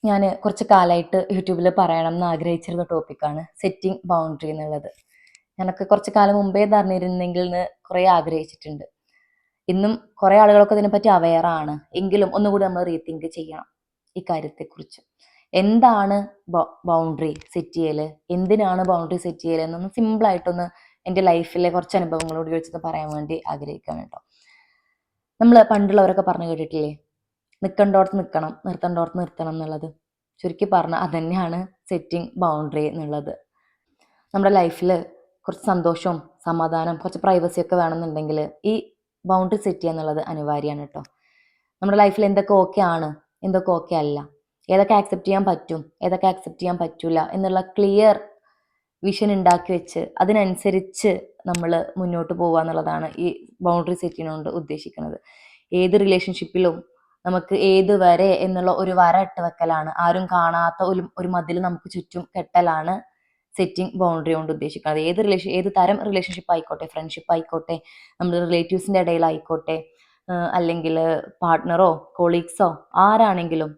ഞാൻ കുറച്ച് കാലമായിട്ട് യൂട്യൂബിൽ പറയണം എന്ന് ആഗ്രഹിച്ചിരുന്ന ടോപ്പിക്കാണ് സെറ്റിംഗ് ബൗണ്ടറി എന്നുള്ളത്. ഞാനൊക്കെ കുറച്ച് കാലം മുമ്പേ ഇത് അറിഞ്ഞിരുന്നെങ്കിൽ എന്ന് കുറേ ആഗ്രഹിച്ചിട്ടുണ്ട്. ഇന്നും കുറേ ആളുകളൊക്കെ ഇതിനെപ്പറ്റി അവെയറാണ്. എങ്കിലും ഒന്നുകൂടി നമ്മൾ റീതിങ്ക് ചെയ്യണം ഈ കാര്യത്തെക്കുറിച്ച്. എന്താണ് ബൗണ്ടറി സെറ്റ് ചെയ്യൽ, എന്തിനാണ് ബൗണ്ടറി സെറ്റ് ചെയ്യൽ എന്നൊന്ന് സിമ്പിളായിട്ടൊന്ന് എൻ്റെ ലൈഫിലെ കുറച്ച് അനുഭവങ്ങളോട് ചോദിച്ചത് പറയാൻ വേണ്ടി ആഗ്രഹിക്കുകയാണ് കേട്ടോ. നമ്മൾ പണ്ടുള്ളവരൊക്കെ പറഞ്ഞു കേട്ടിട്ടില്ലേ, നിൽക്കേണ്ടോടത്ത് നിൽക്കണം, നിർത്തേണ്ടോടത്ത് നിർത്തണം എന്നുള്ളത്. ചുരുക്കി പറഞ്ഞാൽ അതന്നെയാണ് സെറ്റിംഗ് ബൗണ്ടറി എന്നുള്ളത്. നമ്മുടെ ലൈഫിൽ കുറച്ച് സന്തോഷവും സമാധാനം, കുറച്ച് പ്രൈവസി ഒക്കെ വേണമെന്നുണ്ടെങ്കിൽ ഈ ബൗണ്ടറി സെറ്റ് ചെയ്യുക എന്നുള്ളത് അനിവാര്യമാണ് കേട്ടോ. നമ്മുടെ ലൈഫിൽ എന്തൊക്കെ ഓക്കെ ആണ്, എന്തൊക്കെ ഓക്കെ അല്ല, ഏതൊക്കെ ആക്സെപ്റ്റ് ചെയ്യാൻ പറ്റും, ഏതൊക്കെ ആക്സെപ്റ്റ് ചെയ്യാൻ പറ്റില്ല എന്നുള്ള ക്ലിയർ വിഷൻ ഉണ്ടാക്കി വെച്ച് അതിനനുസരിച്ച് നമ്മൾ മുന്നോട്ട് പോകുക എന്നുള്ളതാണ് ഈ ബൗണ്ടറി സെറ്റ് ചെയ്യുന്നതുകൊണ്ട് ഉദ്ദേശിക്കുന്നത്. ഏത് റിലേഷൻഷിപ്പിലും നമുക്ക് ഏത് വരെ എന്നുള്ള ഒരു വര ഇട്ട് വെക്കലാണ്, ആരും കാണാത്ത ഒരു മതിൽ നമുക്ക് ചുറ്റും കെട്ടലാണ് സെറ്റിംഗ് ബൗണ്ടറി കൊണ്ട് ഉദ്ദേശിക്കുന്നത്. ഏത് തരം റിലേഷൻഷിപ്പ് ആയിക്കോട്ടെ, ഫ്രണ്ട്ഷിപ്പ് ആയിക്കോട്ടെ, നമ്മൾ റിലേറ്റീവ്സിൻ്റെ ഇടയിലായിക്കോട്ടെ, അല്ലെങ്കിൽ പാർട്ട്ണറോ കൊളീഗ്സോ ആരാണെങ്കിലും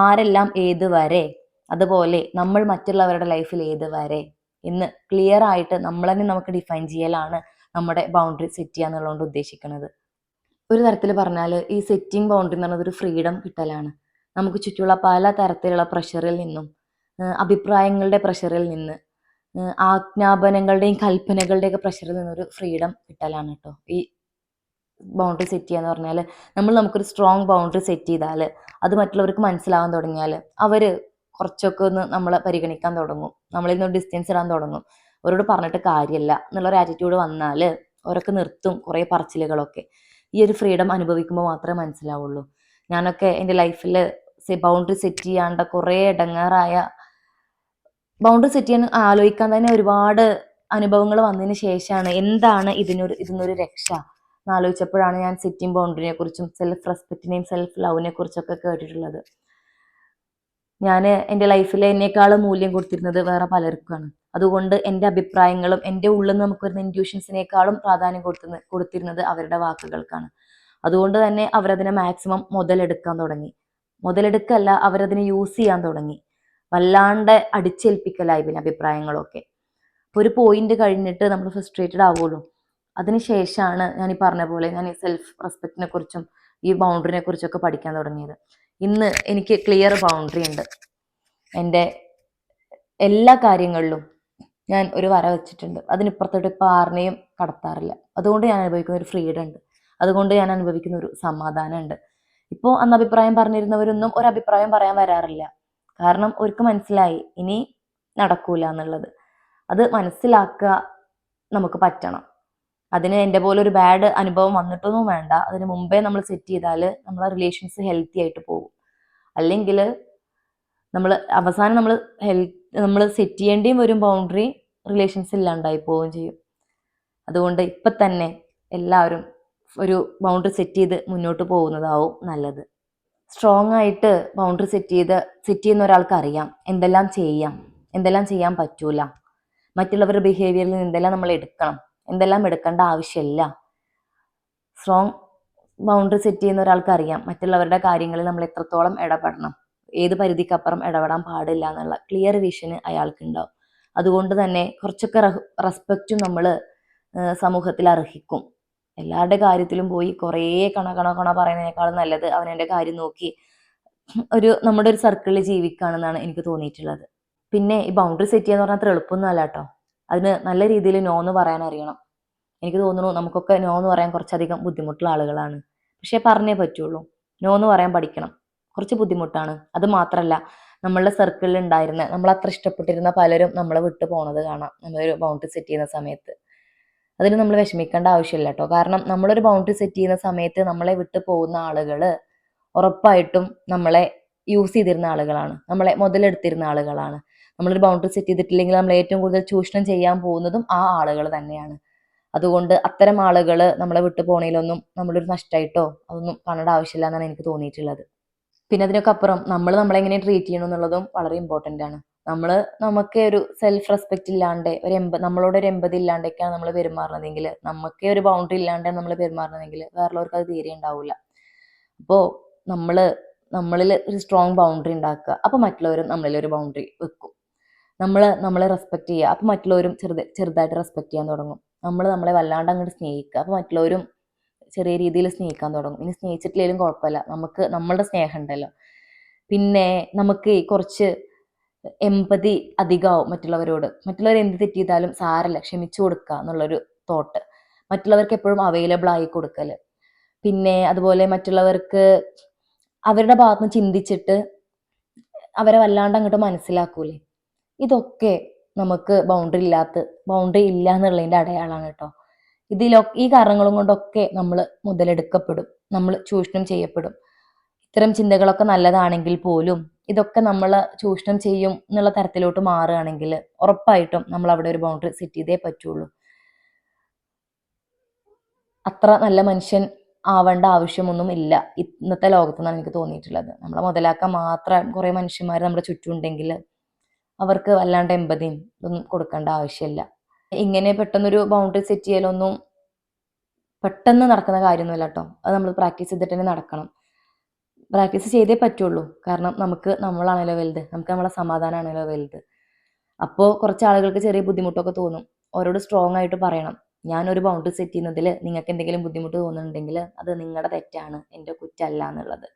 ആരെല്ലാം ഏത് വരെ, അതുപോലെ നമ്മൾ മറ്റുള്ളവരുടെ ലൈഫിൽ ഏത് വരെ എന്ന് ക്ലിയർ ആയിട്ട് നമ്മൾ തന്നെ നമുക്ക് ഡിഫൈൻ ചെയ്യലാണ് നമ്മുടെ ബൗണ്ടറി സെറ്റ് ചെയ്യുക എന്നുള്ളതുകൊണ്ട് ഉദ്ദേശിക്കുന്നത്. ഒരു തരത്തിൽ പറഞ്ഞാൽ ഈ സെറ്റിംഗ് ബൗണ്ടറി എന്ന് പറയുന്നത് ഒരു ഫ്രീഡം കിട്ടലാണ്. നമുക്ക് ചുറ്റുമുള്ള പല തരത്തിലുള്ള പ്രഷറിൽ നിന്നും, അഭിപ്രായങ്ങളുടെ പ്രഷറിൽ നിന്ന്, ആജ്ഞാപനങ്ങളുടെയും കൽപ്പനകളുടെയൊക്കെ പ്രഷറിൽ നിന്നൊരു ഫ്രീഡം കിട്ടലാണ് കേട്ടോ ഈ ബൗണ്ടറി സെറ്റ് ചെയ്യുക എന്ന് പറഞ്ഞാൽ. നമുക്കൊരു സ്ട്രോങ് ബൗണ്ടറി സെറ്റ് ചെയ്താൽ അത് മറ്റുള്ളവർക്ക് മനസ്സിലാവാൻ തുടങ്ങിയാൽ അവർ കുറച്ചൊക്കെ ഒന്ന് നമ്മളെ പരിഗണിക്കാൻ തുടങ്ങും, നമ്മളിൽ നിന്ന് ഡിസ്റ്റൻസ് ഇടാൻ തുടങ്ങും. അവരോട് പറഞ്ഞിട്ട് കാര്യമില്ല എന്നുള്ളൊരു ആറ്റിറ്റ്യൂഡ് വന്നാൽ അവരൊക്കെ നിർത്തും കുറേ പറച്ചിലുകളൊക്കെ. ഈ ഒരു ഫ്രീഡം അനുഭവിക്കുമ്പോൾ മാത്രമേ മനസ്സിലാവുള്ളൂ. ഞാനൊക്കെ എൻ്റെ ലൈഫിൽ ബൗണ്ടറി സെറ്റ് ചെയ്യാണ്ട് കുറേ ഇടങ്ങേറായ, ബൗണ്ടറി സെറ്റ് ചെയ്യാൻ ആലോചിക്കാൻ തന്നെ ഒരുപാട് അനുഭവങ്ങൾ വന്നതിന് ശേഷമാണ് എന്താണ് ഇതിനൊരു രക്ഷ എന്നാലോചിച്ചപ്പോഴാണ് ഞാൻ സെറ്റിംഗ് ബൗണ്ടറിനെ കുറിച്ചും സെൽഫ് റെസ്പെക്റ്റിനെയും സെൽഫ് ലവിനെ കുറിച്ചൊക്കെ കേട്ടിട്ടുള്ളത്. ഞാൻ എൻ്റെ ലൈഫിൽ എന്നേക്കാളും മൂല്യം കൊടുത്തിരുന്നത് വേറെ പലർക്കുമാണ്. അതുകൊണ്ട് എൻ്റെ അഭിപ്രായങ്ങളും എൻ്റെ ഉള്ളിൽ നിന്ന് നമുക്ക് വരുന്ന ഇൻറ്റ്യൂഷൻസിനേക്കാളും പ്രാധാന്യം കൊടുത്തിരുന്നത് അവരുടെ വാക്കുകൾക്കാണ്. അതുകൊണ്ട് തന്നെ അവരതിനെ മാക്സിമം മുതലെടുക്കാൻ തുടങ്ങി. മുതലെടുക്കല്ല, അവരതിനെ യൂസ് ചെയ്യാൻ തുടങ്ങി. വല്ലാണ്ട് അടിച്ചേൽപ്പിക്കലായി പിന്നെ അഭിപ്രായങ്ങളൊക്കെ. അപ്പോൾ ഒരു പോയിന്റ് കഴിഞ്ഞിട്ട് നമ്മൾ ഫ്രസ്ട്രേറ്റഡ് ആവുള്ളൂ. അതിനുശേഷമാണ് ഞാൻ ഈ പറഞ്ഞ പോലെ ഞാൻ ഈ സെൽഫ് റെസ്പെക്റ്റിനെ കുറിച്ചും ഈ ബൗണ്ടറിനെ കുറിച്ചൊക്കെ പഠിക്കാൻ തുടങ്ങിയത്. ഇന്ന് എനിക്ക് ക്ലിയർ ബൗണ്ടറി ഉണ്ട്. എൻ്റെ എല്ലാ കാര്യങ്ങളിലും ഞാൻ ഒരു വര വെച്ചിട്ടുണ്ട്. അതിനിപ്പുറത്തോട്ട് ഇപ്പോൾ ആറിനെയും കടത്താറില്ല. അതുകൊണ്ട് ഞാൻ അനുഭവിക്കുന്ന ഒരു ഫ്രീഡം ഉണ്ട്. അതുകൊണ്ട് ഞാൻ അനുഭവിക്കുന്ന ഒരു സമാധാനം ഉണ്ട്. ഇപ്പോൾ അന്ന് അഭിപ്രായം പറഞ്ഞിരുന്നവരൊന്നും ഒരഭിപ്രായം പറയാൻ വരാറില്ല. കാരണം അവർക്ക് മനസ്സിലായി ഇനി നടക്കൂല എന്നുള്ളത്. അത് മനസ്സിലാക്കുക നമുക്ക് പറ്റണം. അതിന് എൻ്റെ പോലെ ഒരു ബാഡ് അനുഭവം വന്നിട്ടൊന്നും വേണ്ട. അതിന് മുമ്പേ നമ്മൾ സെറ്റ് ചെയ്താൽ നമ്മളെ റിലേഷൻസ് ഹെൽത്തി ആയിട്ട് പോകും. അല്ലെങ്കിൽ അവസാനം നമ്മൾ സെറ്റ് ചെയ്യേണ്ടിയും വരും ബൗണ്ടറി, റിലേഷൻസ് ഇല്ലാണ്ടായി പോവുകയും ചെയ്യും. അതുകൊണ്ട് ഇപ്പം തന്നെ എല്ലാവരും ഒരു ബൗണ്ടറി സെറ്റ് ചെയ്ത് മുന്നോട്ട് പോകുന്നതാവും നല്ലത്. സ്ട്രോങ് ആയിട്ട് ബൗണ്ടറി സെറ്റ് ചെയ്യുന്ന ഒരാൾക്ക് അറിയാം എന്തെല്ലാം ചെയ്യാം, എന്തെല്ലാം ചെയ്യാൻ പറ്റൂല, മറ്റുള്ളവരുടെ ബിഹേവിയറിൽ നിന്ന് എന്തെല്ലാം നമ്മൾ എടുക്കണം, എന്തെല്ലാം എടുക്കേണ്ട ആവശ്യമില്ല. സ്ട്രോങ് ബൗണ്ടറി സെറ്റ് ചെയ്യുന്ന ഒരാൾക്ക് അറിയാം മറ്റുള്ളവരുടെ കാര്യങ്ങളിൽ നമ്മൾ എത്രത്തോളം ഇടപെടണം, ഏത് പരിധിക്കപ്പുറം ഇടപെടാൻ പാടില്ല എന്നുള്ള ക്ലിയർ വിഷന് അയാൾക്കുണ്ടാവും. അതുകൊണ്ട് തന്നെ കുറച്ചൊക്കെ റെസ്പെക്റ്റും നമ്മൾ സമൂഹത്തിൽ അർഹിക്കും. എല്ലാവരുടെ കാര്യത്തിലും പോയി കുറേ കണ പറയുന്നതിനേക്കാളും നല്ലത് അവനെൻ്റെ കാര്യം നോക്കി നമ്മുടെ ഒരു സർക്കിളിൽ ജീവിക്കുകയാണെന്നാണ് എനിക്ക് തോന്നിയിട്ടുള്ളത്. പിന്നെ ഈ ബൗണ്ടറി സെറ്റ് ചെയ്യാന്ന് പറഞ്ഞാൽ അത്ര എളുപ്പമൊന്നും അല്ല കേട്ടോ. അതിന് നല്ല രീതിയിൽ നോ എന്ന് പറയാൻ അറിയണം. എനിക്ക് തോന്നുന്നു നമുക്കൊക്കെ നോ എന്ന് പറയാൻ കുറച്ചധികം ബുദ്ധിമുട്ടുള്ള ആളുകളാണ്. പക്ഷേ പറഞ്ഞേ പറ്റുള്ളൂ. നോ എന്ന് പറയാൻ പഠിക്കണം. കുറച്ച് ബുദ്ധിമുട്ടാണ്. അത് മാത്രമല്ല, നമ്മളുടെ സർക്കിളിൽ ഉണ്ടായിരുന്ന നമ്മൾ അത്ര ഇഷ്ടപ്പെട്ടിരുന്ന പലരും നമ്മളെ വിട്ടു പോണത് കാണാം നമ്മളൊരു ബൗണ്ടറി സെറ്റ് ചെയ്യുന്ന സമയത്ത്. അതിന് നമ്മൾ വിഷമിക്കേണ്ട ആവശ്യമില്ല കേട്ടോ. കാരണം നമ്മളൊരു ബൗണ്ടറി സെറ്റ് ചെയ്യുന്ന സമയത്ത് നമ്മളെ വിട്ടു പോകുന്ന ആളുകൾ ഉറപ്പായിട്ടും നമ്മളെ യൂസ് ചെയ്തിരുന്ന ആളുകളാണ്, നമ്മളെ മുതലെടുത്തിരുന്ന ആളുകളാണ്. നമ്മളൊരു ബൗണ്ടറി സെറ്റ് ചെയ്തിട്ടില്ലെങ്കിൽ നമ്മൾ ഏറ്റവും കൂടുതൽ ചൂഷണം ചെയ്യാൻ പോകുന്നതും ആ ആളുകൾ തന്നെയാണ്. അതുകൊണ്ട് അത്തരം ആളുകൾ നമ്മളെ വിട്ടു പോണേലൊന്നും നമ്മളൊരു നഷ്ടമായിട്ടോ അതൊന്നും കാണേണ്ട ആവശ്യമില്ല എന്നാണ് എനിക്ക് തോന്നിയിട്ടുള്ളത്. പിന്നെ അതിനൊക്കെ അപ്പുറം നമ്മൾ നമ്മളെങ്ങനെ ട്രീറ്റ് ചെയ്യണം എന്നുള്ളതും വളരെ ഇമ്പോർട്ടൻ്റ് ആണ്. നമുക്ക് ഒരു സെൽഫ് റെസ്പെക്റ്റ് ഇല്ലാണ്ട് നമ്മളോട് ഒരു എമ്പതി ഇല്ലാണ്ടൊക്കെയാണ് നമ്മൾ പെരുമാറുന്നതെങ്കിൽ, നമുക്കേ ഒരു ബൗണ്ടറി ഇല്ലാണ്ട് നമ്മൾ പെരുമാറുന്നതെങ്കിൽ വേറുള്ളവർക്ക് അത് തീരെ ഉണ്ടാവില്ല. അപ്പോൾ നമ്മൾ നമ്മളിൽ ഒരു സ്ട്രോങ് ബൗണ്ടറി ഉണ്ടാക്കുക. അപ്പോൾ മറ്റുള്ളവരും നമ്മളിൽ ഒരു ബൗണ്ടറി വെക്കും. നമ്മളെ റെസ്പെക്ട് ചെയ്യുക, അപ്പോൾ മറ്റുള്ളവരും ചെറുതായിട്ട് റെസ്പെക്ട് ചെയ്യാൻ തുടങ്ങും. നമ്മളെ വല്ലാണ്ട് അങ്ങോട്ട് സ്നേഹിക്കുക, അപ്പോൾ മറ്റുള്ളവരും ചെറിയ രീതിയിൽ സ്നേഹിക്കാൻ തുടങ്ങും. ഇനി സ്നേഹിച്ചിട്ടില്ലെങ്കിലും കുഴപ്പമില്ല, നമുക്ക് നമ്മളുടെ സ്നേഹം ഉണ്ടല്ലോ. പിന്നെ നമുക്ക് കുറച്ച് എമ്പതി അധികമാവും മറ്റുള്ളവരോട്. മറ്റുള്ളവർ എന്ത് തെറ്റ് ചെയ്താലും സാരല്ല, ക്ഷമിച്ചു കൊടുക്കുക എന്നുള്ളൊരു തോട്ട്. മറ്റുള്ളവർക്ക് എപ്പോഴും അവൈലബിൾ ആയി കൊടുക്കൽ. പിന്നെ അതുപോലെ മറ്റുള്ളവർക്ക് അവരുടെ ഭാഗത്തുനിന്ന് ചിന്തിച്ചിട്ട് അവരെ വല്ലാണ്ട് അങ്ങോട്ട് മനസ്സിലാക്കൂലേ. ഇതൊക്കെ നമുക്ക് ബൗണ്ടറി ഇല്ല എന്നുള്ളതിൻ്റെ അടയാളമാണ് കേട്ടോ. ഈ കാരണങ്ങളും കൊണ്ടൊക്കെ നമ്മൾ മുതലെടുക്കപ്പെടും, നമ്മൾ ചൂഷണം ചെയ്യപ്പെടും. ഇത്തരം ചിന്തകളൊക്കെ നല്ലതാണെങ്കിൽ പോലും ഇതൊക്കെ നമ്മൾ ചൂഷണം ചെയ്യും എന്നുള്ള തരത്തിലോട്ട് മാറുകയാണെങ്കിൽ ഉറപ്പായിട്ടും നമ്മൾ അവിടെ ഒരു ബൗണ്ടറി സെറ്റ് ചെയ്തേ പറ്റുള്ളൂ. അത്ര നല്ല മനുഷ്യൻ ആവേണ്ട ആവശ്യമൊന്നും ഇല്ല ഇന്നത്തെ ലോകത്തെന്നാണ് എനിക്ക് തോന്നിയിട്ടുള്ളത്. നമ്മളെ മുതലാക്കാൻ മാത്രം കുറേ മനുഷ്യന്മാർ നമ്മുടെ ചുറ്റും ഉണ്ടെങ്കിൽ അവർക്ക് വല്ലാണ്ട് എമ്പതിയും ഇതൊന്നും കൊടുക്കേണ്ട ആവശ്യമില്ല. ഇങ്ങനെ പെട്ടെന്നൊരു ബൗണ്ടറി സെറ്റ് ചെയ്യലൊന്നും പെട്ടെന്ന് നടക്കുന്ന കാര്യമൊന്നുമല്ല കേട്ടോ. അത് നമ്മൾ പ്രാക്ടീസ് ചെയ്തിട്ട് തന്നെ നടക്കണം. പ്രാക്ടീസ് ചെയ്തേ പറ്റുള്ളൂ. കാരണം നമുക്ക് നമ്മളാണല്ലോ വലുത്, നമുക്ക് നമ്മളെ സമാധാനമാണല്ലോ വലുത്. അപ്പോൾ കുറച്ച് ആളുകൾക്ക് ചെറിയ ബുദ്ധിമുട്ടൊക്കെ തോന്നും. അവരോട് സ്ട്രോങ് ആയിട്ട് പറയണം, ഞാനൊരു ബൗണ്ടറി സെറ്റ് ചെയ്യുന്നതിൽ നിങ്ങൾക്ക് എന്തെങ്കിലും ബുദ്ധിമുട്ട് തോന്നുന്നുണ്ടെങ്കിൽ അത് നിങ്ങളുടെ തെറ്റാണ്, എൻ്റെ കുറ്റമല്ല എന്നുള്ളത്.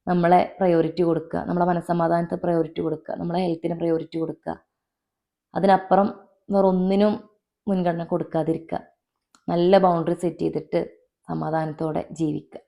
നമ്മളെ പ്രയോറിറ്റി കൊടുക്കുക, നമ്മളെ മനസ്സമാധാനത്തെ പ്രയോറിറ്റി കൊടുക്കുക, നമ്മളെ ഹെൽത്തിന് പ്രയോറിറ്റി കൊടുക്കുക. അതിനപ്പുറം വേറൊന്നിനും മുൻഗണന കൊടുക്കാതിരിക്കുക. നല്ല ബൗണ്ടറി സെറ്റ് ചെയ്തിട്ട് സമാധാനത്തോടെ ജീവിക്കുക.